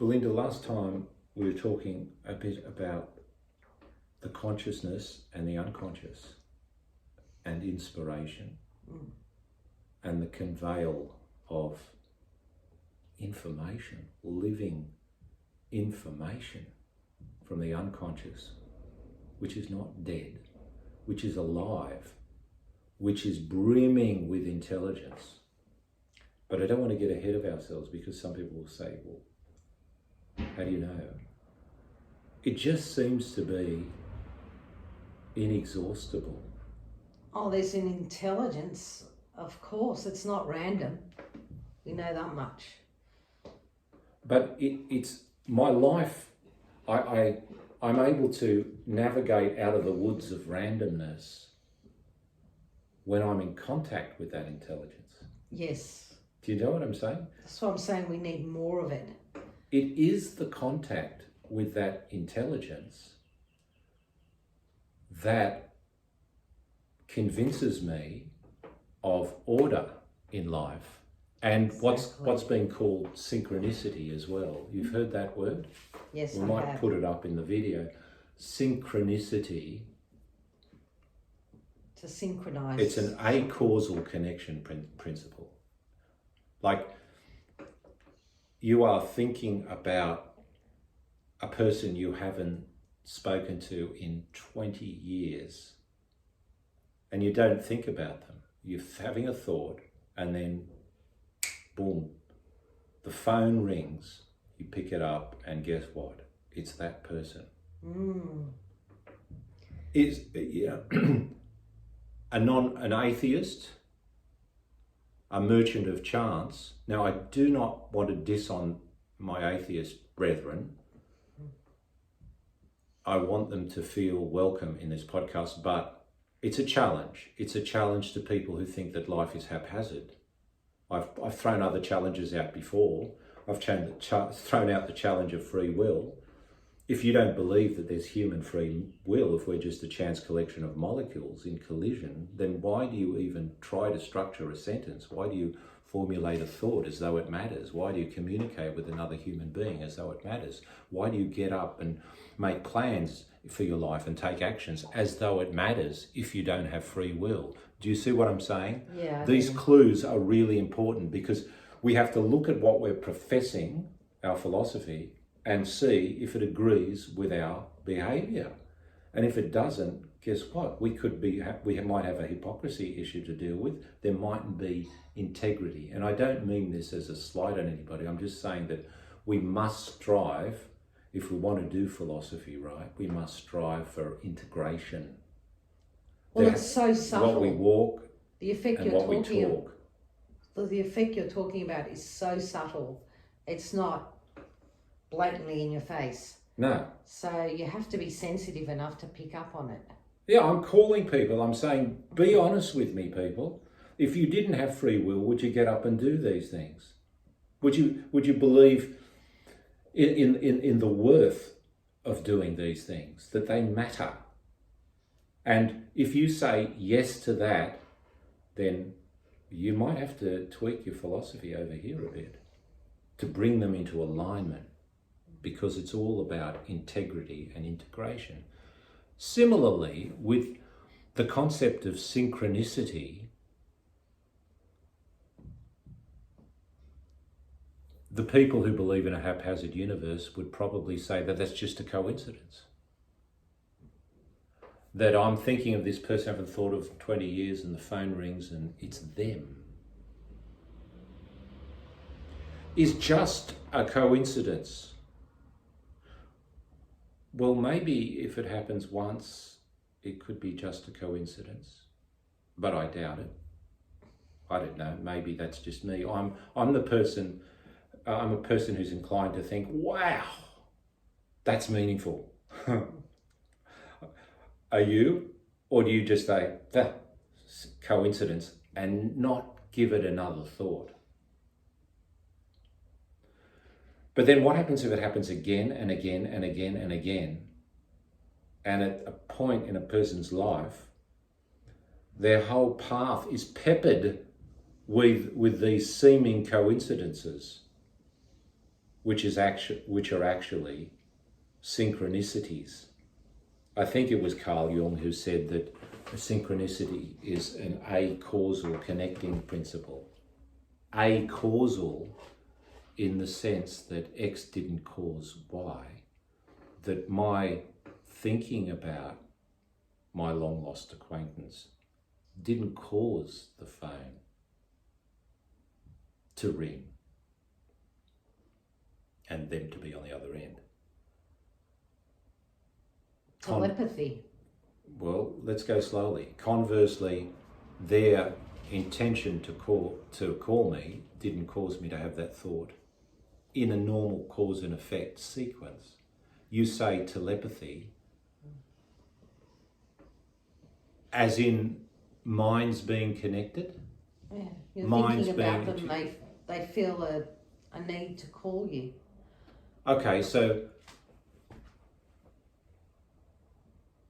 Belinda, last time we were talking a bit about the consciousness and the unconscious and inspiration and the conveyal of information, living information from the unconscious, which is not dead, which is alive, which is brimming with intelligence. But I don't want to get ahead of ourselves, because some people will say, well, how do you know? It just seems to be inexhaustible. Oh, there's an intelligence, of course. It's not random. We know that much. But it's my life. I'm able to navigate out of the woods of randomness when I'm in contact with that intelligence. Yes. Do you know what I'm saying? That's what I'm saying. We need more of it. It is the contact with that intelligence that convinces me of order in life and what's been called synchronicity as well. You've heard that word? Yes, we might put it up in the video. Synchronicity. To synchronize. It's an acausal connection principle. Like, you are thinking about a person you haven't spoken to in 20 years, and you don't think about them. You're having a thought, and then boom, the phone rings, you pick it up, and guess what? It's that person. Is an atheist, a merchant of chance. Now, I do not want to diss on my atheist brethren. I want them to feel welcome in this podcast, but it's a challenge. It's a challenge to people who think that life is haphazard. I've thrown other challenges out before. I've thrown out the challenge of free will. If you don't believe that there's human free will, if we're just a chance collection of molecules in collision, then why do you even try to structure a sentence? Why do you formulate a thought as though it matters? Why do you communicate with another human being as though it matters? Why do you get up and make plans for your life and take actions as though it matters if you don't have free will? Do you see what I'm saying? Yeah. These clues are really important, because we have to look at what we're professing, our philosophy, and see if it agrees with our behaviour. And if it doesn't, guess what? We might have a hypocrisy issue to deal with. There mightn't be integrity. And I don't mean this as a slight on anybody. I'm just saying that we must strive, if we want to do philosophy right, we must strive for integration. Well, it's so subtle. What we walk, the effect and you're what we talking talk. The effect you're talking about is so subtle. It's not blatantly in your face. No. So you have to be sensitive enough to pick up on it. Yeah, I'm calling people. I'm saying, be honest with me, people. If you didn't have free will, would you get up and do these things? Would you believe in the worth of doing these things, that they matter? And if you say yes to that, then you might have to tweak your philosophy over here a bit to bring them into alignment, because it's all about integrity and integration. Similarly, with the concept of synchronicity, the people who believe in a haphazard universe would probably say that that's just a coincidence. That I'm thinking of this person I haven't thought of 20 years, and the phone rings and it's them. Is just a coincidence. Well, maybe if it happens once, it could be just a coincidence, but I doubt it. I don't know, maybe that's just me. I'm a person who's inclined to think, wow, that's meaningful. Are you? Or do you just say, coincidence, and not give it another thought? But then what happens if it happens again and again and again and again? And at a point in a person's life, their whole path is peppered with these seeming coincidences. which are actually synchronicities. I think it was Carl Jung who said that a synchronicity is an a-causal connecting principle. A-causal in the sense that X didn't cause Y, that my thinking about my long lost acquaintance didn't cause the phone to ring and them to be on the other end. Telepathy. Well, let's go slowly. Conversely, their intention to call me didn't cause me to have that thought. In a normal cause and effect sequence, you say telepathy, as in minds being connected. Yeah, you're Minds thinking about being them. They feel a need to call you. Okay, so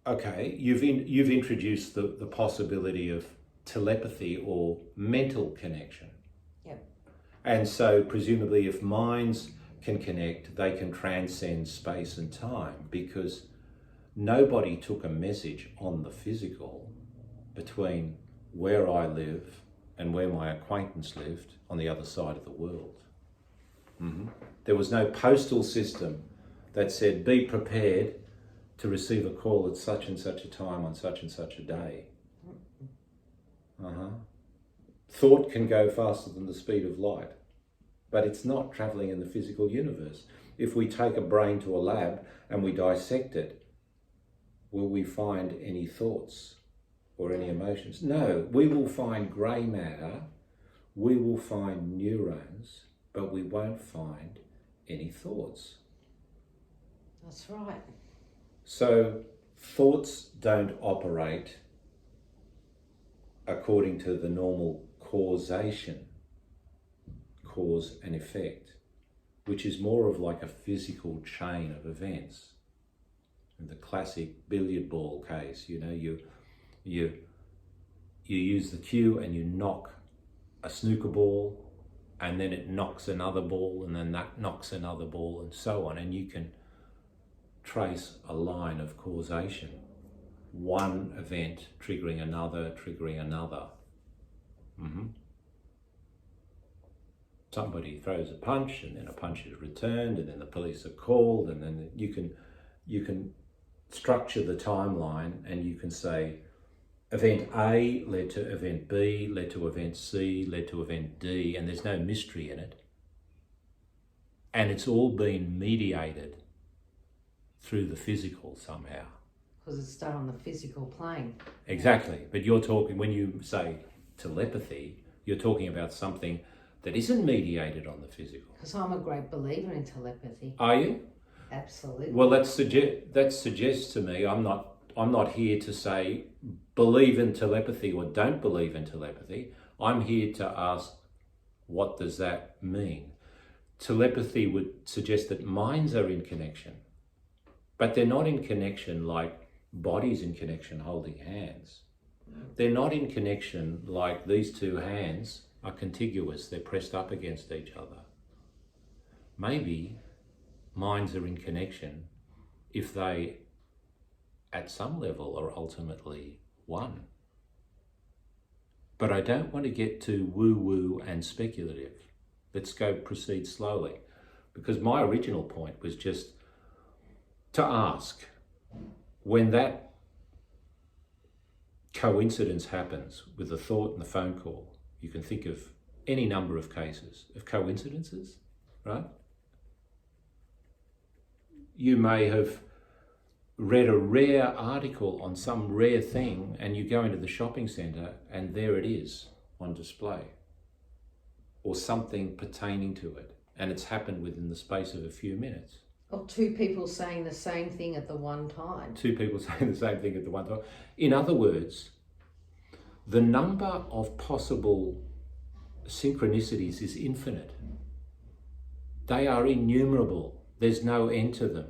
you've introduced the possibility of telepathy or mental connection. Yep. And so presumably if minds can connect, they can transcend space and time, because nobody took a message on the physical between where I live and where my acquaintance lived on the other side of the world. Mm-hmm. There was no postal system that said, be prepared to receive a call at such and such a time on such and such a day. Thought can go faster than the speed of light, but it's not traveling in the physical universe. If we take a brain to a lab and we dissect it, will we find any thoughts or any emotions? No, we will find grey matter, we will find neurons, but we won't find any thoughts. That's right. So thoughts don't operate according to the normal causation, cause and effect, which is more of like a physical chain of events. In the classic billiard ball case, you use the cue and you knock a snooker ball, and then it knocks another ball, and then that knocks another ball, and so on, and you can trace a line of causation. One event triggering another. Somebody throws a punch, and then a punch is returned, and then the police are called, and then you can structure the timeline, and you can say event A led to event B, led to event C, led to event D, and there's no mystery in it. And it's all been mediated through the physical somehow. Because it's done on the physical plane. Exactly. But you're talking, when you say telepathy, you're talking about something that isn't mediated on the physical. Because I'm a great believer in telepathy. Are you? Absolutely. Well, that suggests to me, I'm not here to say believe in telepathy or don't believe in telepathy. I'm here to ask, what does that mean? Telepathy would suggest that minds are in connection, but they're not in connection like bodies in connection holding hands. They're not in connection like these two hands are contiguous, they're pressed up against each other. Maybe minds are in connection if they, at some level, are ultimately one. But I don't want to get too woo-woo and speculative. Let's proceed slowly, because my original point was just to ask, when that coincidence happens with a thought and a phone call, you can think of any number of cases of coincidences, right? You may have read a rare article on some rare thing, and you go into the shopping centre and there it is on display, or something pertaining to it, and it's happened within the space of a few minutes. Or two people saying the same thing at the one time. Two people saying the same thing at the one time. In other words, the number of possible synchronicities is infinite. They are innumerable. There's no end to them.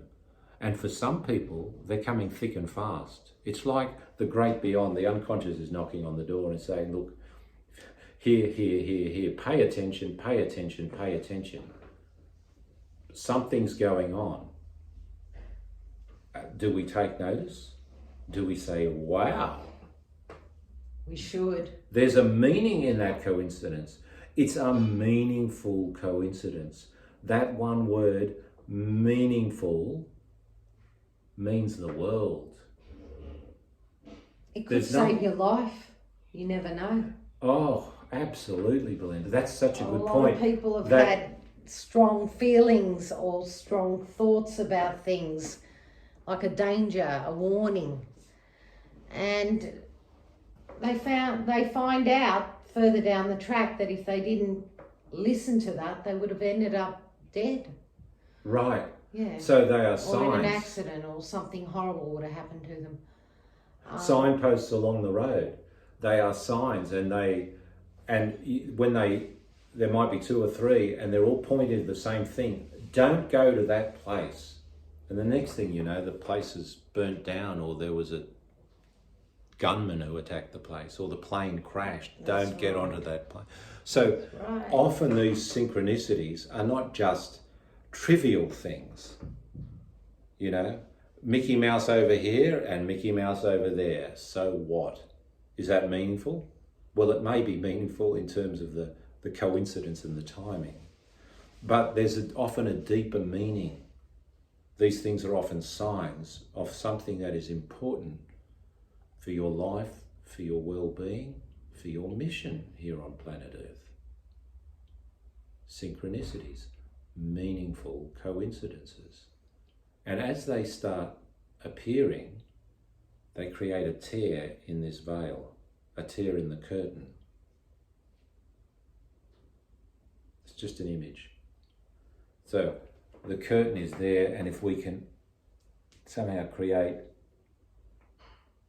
And for some people, they're coming thick and fast. It's like the great beyond. The unconscious is knocking on the door and saying, look, here, pay attention, pay attention, pay attention. something's going on, do we take notice? Do we say, wow? We should. There's a meaning in that coincidence. It's a meaningful coincidence. That one word, meaningful, means the world. It could save your life. You never know. Oh, absolutely, Belinda. That's such a good point. A lot of people have had strong feelings or strong thoughts about things, like a danger, a warning. And they find out further down the track that if they didn't listen to that, they would have ended up dead. Right. Yeah. So they are signs. Or in an accident, or something horrible would have happened to them. Signposts along the road. They are signs, and when there might be two or three, and they're all pointing to the same thing. Don't go to that place. And the next thing you know, the place is burnt down, or there was a gunman who attacked the place, or the plane crashed. Don't get onto that plane. So often these synchronicities are not just trivial things. You know, Mickey Mouse over here and Mickey Mouse over there. So what? Is that meaningful? Well, it may be meaningful in terms of the coincidence and the timing. But there's often a deeper meaning. These things are often signs of something that is important for your life, for your well-being, for your mission here on planet Earth. Synchronicities, meaningful coincidences. And as they start appearing, they create a tear in this veil, a tear in the curtain. It's just an image. So the curtain is there, and if we can somehow create,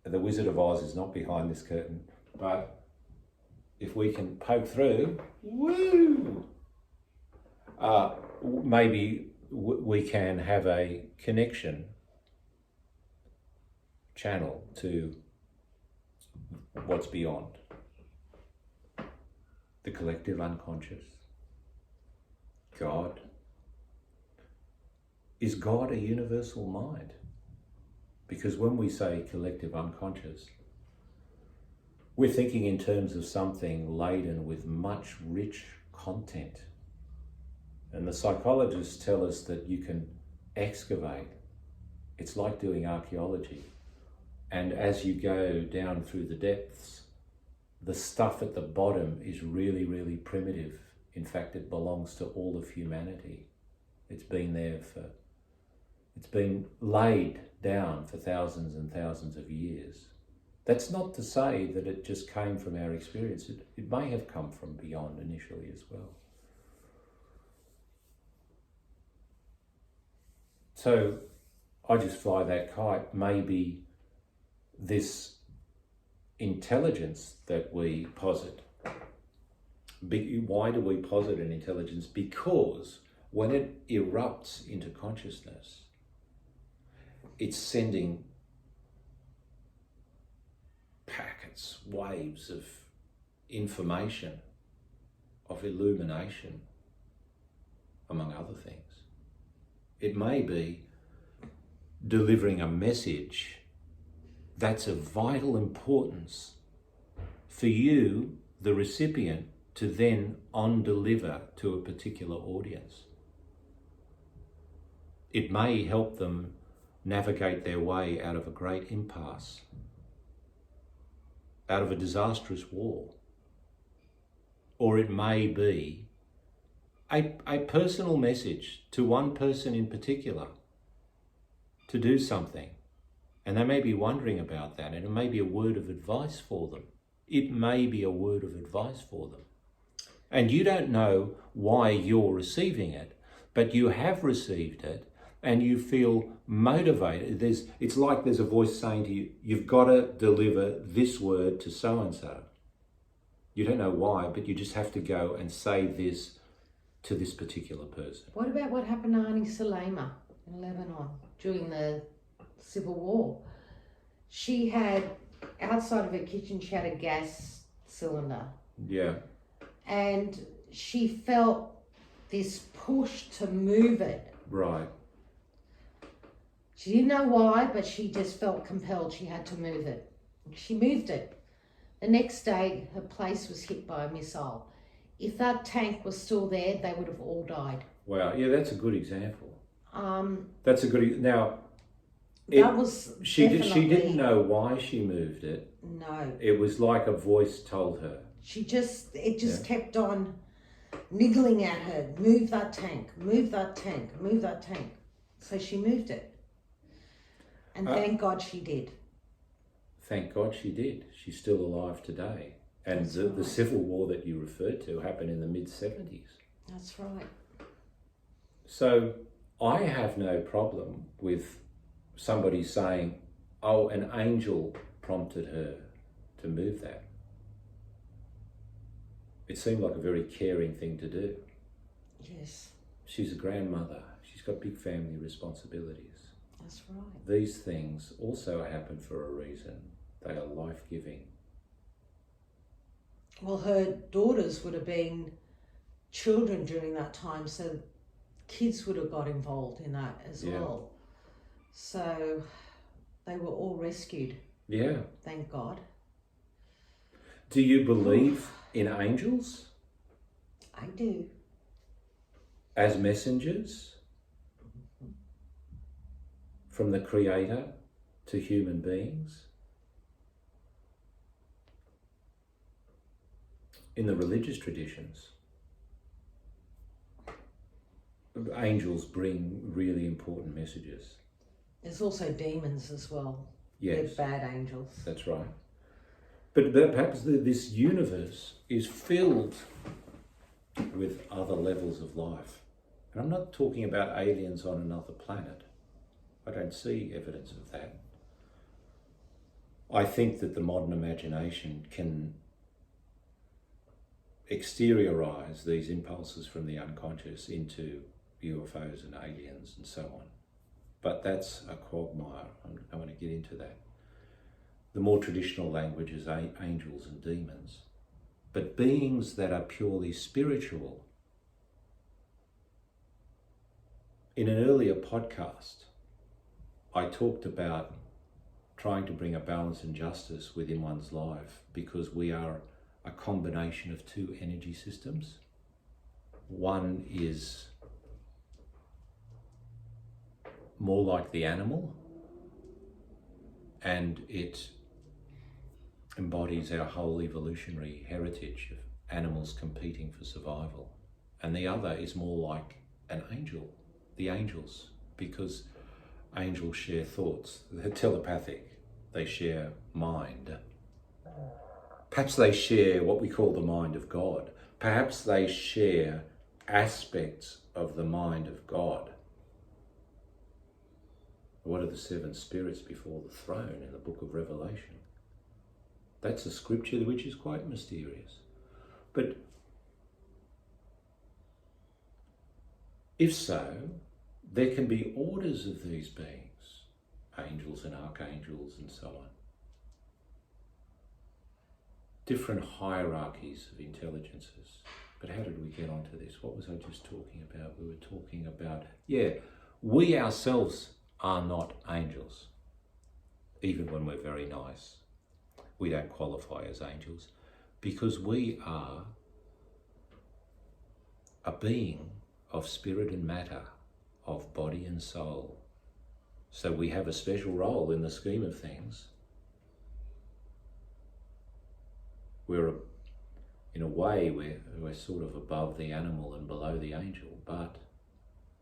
the Wizard of Oz is not behind this curtain, but if we can poke through, maybe we can have a connection channel to what's beyond. The collective unconscious. God. Is God a universal mind? Because when we say collective unconscious, we're thinking in terms of something laden with much rich content. And the psychologists tell us that you can excavate. It's like doing archaeology. And as you go down through the depths, the stuff at the bottom is really, really primitive. In fact, it belongs to all of humanity. It's been laid down for thousands and thousands of years. That's not to say that it just came from our experience. It may have come from beyond initially as well. So I just fly that kite. Maybe this intelligence that we posit. Why do we posit an intelligence? Because when it erupts into consciousness, it's sending packets, waves of information, of illumination, among other things. It may be delivering a message that's of vital importance for you, the recipient, to then on-deliver to a particular audience. It may help them navigate their way out of a great impasse, out of a disastrous war. Or it may be a personal message to one person in particular to do something. And they may be wondering about that, and it may be a word of advice for them. It may be a word of advice for them. And you don't know why you're receiving it, but you have received it and you feel motivated. It's like there's a voice saying to you, you've got to deliver this word to so-and-so. You don't know why, but you just have to go and say this to this particular person. What about what happened to Ani Salema in Lebanon during the Civil War? She had, outside of her kitchen, she had a gas cylinder. Yeah. And she felt this push to move it Right. She didn't know why, but she just felt compelled she had to move it. She moved it. The next day, her place was hit by a missile. If that tank was still there, they would have all died. Wow. Yeah, that's a good example. Um, That's a good... Now, that was she definitely... didn't know why she moved it. No. It was like a voice told her. It just kept on niggling at her. Move that tank, move that tank, move that tank. So she moved it. And thank God she did. Thank God she did. She's still alive today. And the Civil War that you referred to happened in the mid-70s. That's right. So I have no problem with somebody saying, oh, an angel prompted her to move that. It seemed like a very caring thing to do. Yes. She's a grandmother. She's got big family responsibilities. That's right. These things also happen for a reason. They are life-giving. Well, her daughters would have been children during that time, so kids would have got involved in that as well. So they were all rescued. Yeah. Thank God. Do you believe in angels? I do. As messengers from the Creator to human beings? In the religious traditions, angels bring really important messages. There's also demons as well. Yes. They're bad angels. That's right. But perhaps this universe is filled with other levels of life. And I'm not talking about aliens on another planet. I don't see evidence of that. I think that the modern imagination can exteriorize these impulses from the unconscious into UFOs and aliens and so on. But that's a quagmire. I don't want to get into that. The more traditional language is angels and demons. But beings that are purely spiritual. In an earlier podcast, I talked about trying to bring a balance and justice within one's life because we are a combination of two energy systems. One is more like the animal, and it embodies our whole evolutionary heritage of animals competing for survival. And the other is more like an angel, the angels, because angels share thoughts. They're telepathic. They share mind. Perhaps they share what we call the mind of God. Perhaps they share aspects of the mind of God. What are the seven spirits before the throne in the book of Revelation? That's a scripture which is quite mysterious. But if so, there can be orders of these beings, angels and archangels and so on. Different hierarchies of intelligences. But how did we get onto this? What was I just talking about? We were talking about, we ourselves are not angels. Even when we're very nice, we don't qualify as angels because we are a being of spirit and matter, of body and soul. So we have a special role in the scheme of things. In a way, we're sort of above the animal and below the angel, but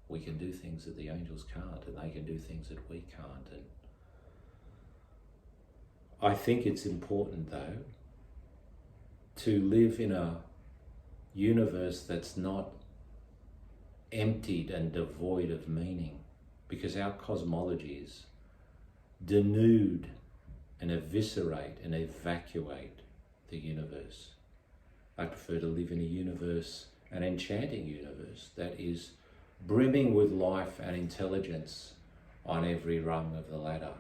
we can do things that the angels can't, and they can do things that we can't. And I think it's important, though, to live in a universe that's not emptied and devoid of meaning, because our cosmologies denude and eviscerate and evacuate the universe. I prefer to live in a universe, an enchanting universe, that is brimming with life and intelligence on every rung of the ladder.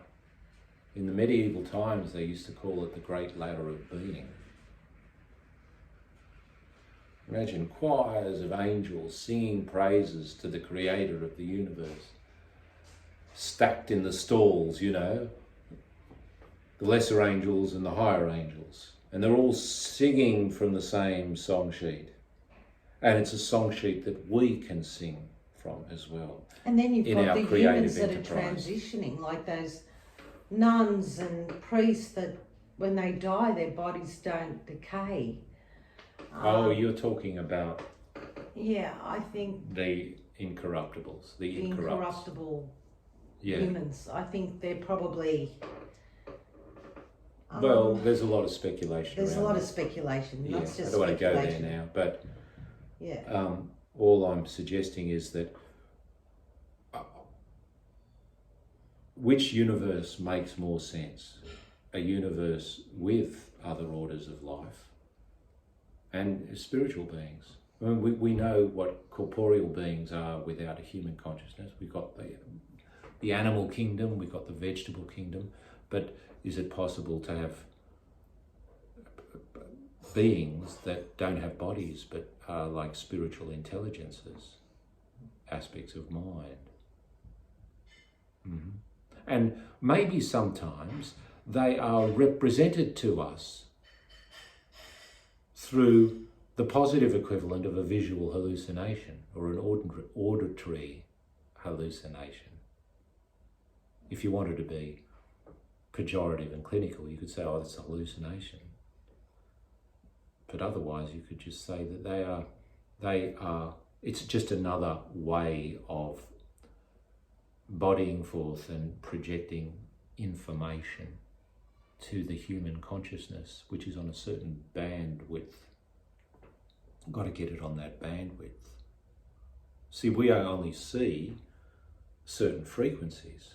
In the medieval times, they used to call it the Great Ladder of Being. Imagine choirs of angels singing praises to the creator of the universe, stacked in the stalls, you know, the lesser angels and the higher angels. And they're all singing from the same song sheet. And it's a song sheet that we can sing from as well. And then you've got the humans that enterprise. are transitioning, like those nuns and priests that when they die, their bodies don't decay. Oh, you're talking about... Yeah, I think... The incorruptibles, the incorruptible humans. I think they're probably... well, there's a lot of speculation There's a around lot that. of speculation, not just I don't want to go there now, but all I'm suggesting is that which universe makes more sense? A universe with other orders of life and spiritual beings. I mean, we know what corporeal beings are without a human consciousness. We've got the animal kingdom, we've got the vegetable kingdom, but is it possible to have beings that don't have bodies but are like spiritual intelligences, aspects of mind? Mm-hmm. And maybe sometimes they are represented to us through the positive equivalent of a visual hallucination or an auditory hallucination. If you wanted to be pejorative and clinical, you could say, oh, it's a hallucination. But otherwise, you could just say that they are, it's just another way of bodying forth and projecting information to the human consciousness, which is on a certain bandwidth. Got to get it on that bandwidth. See, we only see certain frequencies.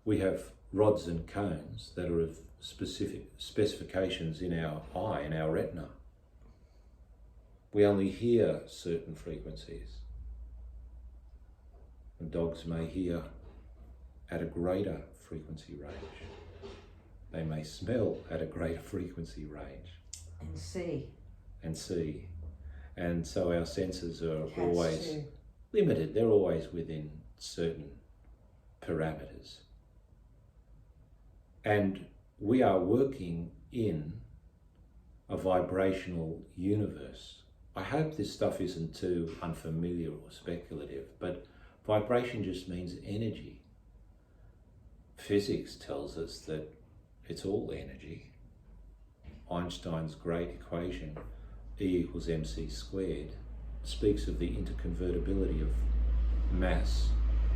We have rods and cones that are of specific specifications in our eye, in our retina. We only hear certain frequencies. And dogs may hear at a greater frequency range. They may smell at a greater frequency range. And see. And so our senses are always limited. They're always within certain parameters. And we are working in a vibrational universe. I hope this stuff isn't too unfamiliar or speculative, but vibration just means energy. Physics tells us that it's all energy. Einstein's great equation, E = mc squared, speaks of the interconvertibility of mass,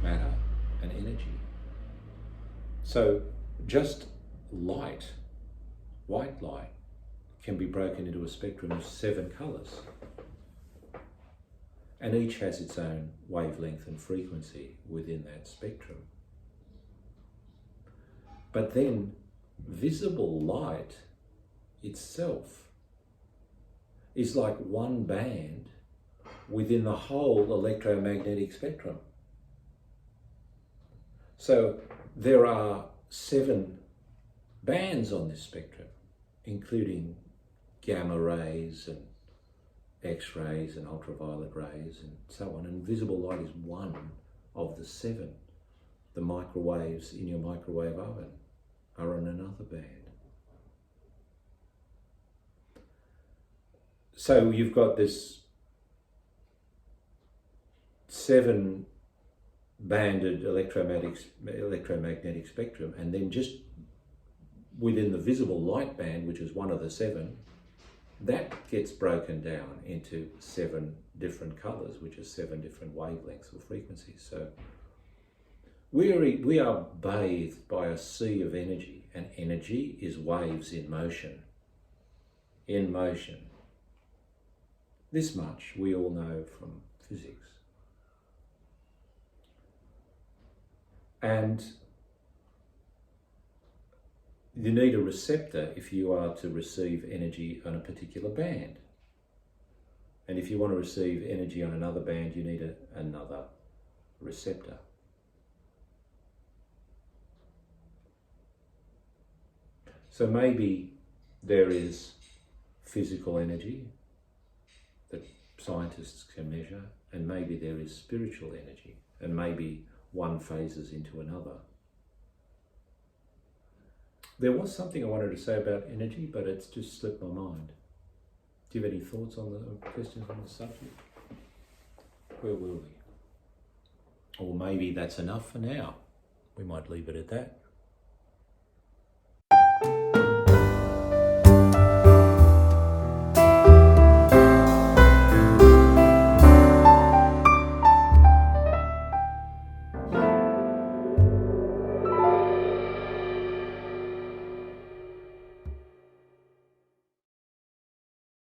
matter, and energy. So just light, white light, can be broken into a spectrum of 7 colours. And each has its own wavelength and frequency within that spectrum. But then visible light itself is like one band within the whole electromagnetic spectrum. So there are 7 bands on this spectrum, including gamma rays and X-rays and ultraviolet rays and so on. And visible light is one of the 7. The microwaves in your microwave oven are on another band. So you've got this 7-banded electromagnetic spectrum, and then just within the visible light band, which is one of the 7, that gets broken down into 7 different colours, which are 7 different wavelengths or frequencies. So we are bathed by a sea of energy, and energy is waves in motion. In motion. This much we all know from physics. And you need a receptor if you are to receive energy on a particular band. And if you want to receive energy on another band, you need another receptor. So maybe there is physical energy, that scientists can measure, and maybe there is spiritual energy, and maybe one phases into another. There was something I wanted to say about energy, but it's just slipped my mind. Do you have any thoughts on the questions on the subject? Where were we? Or maybe that's enough for now. We might leave it at that.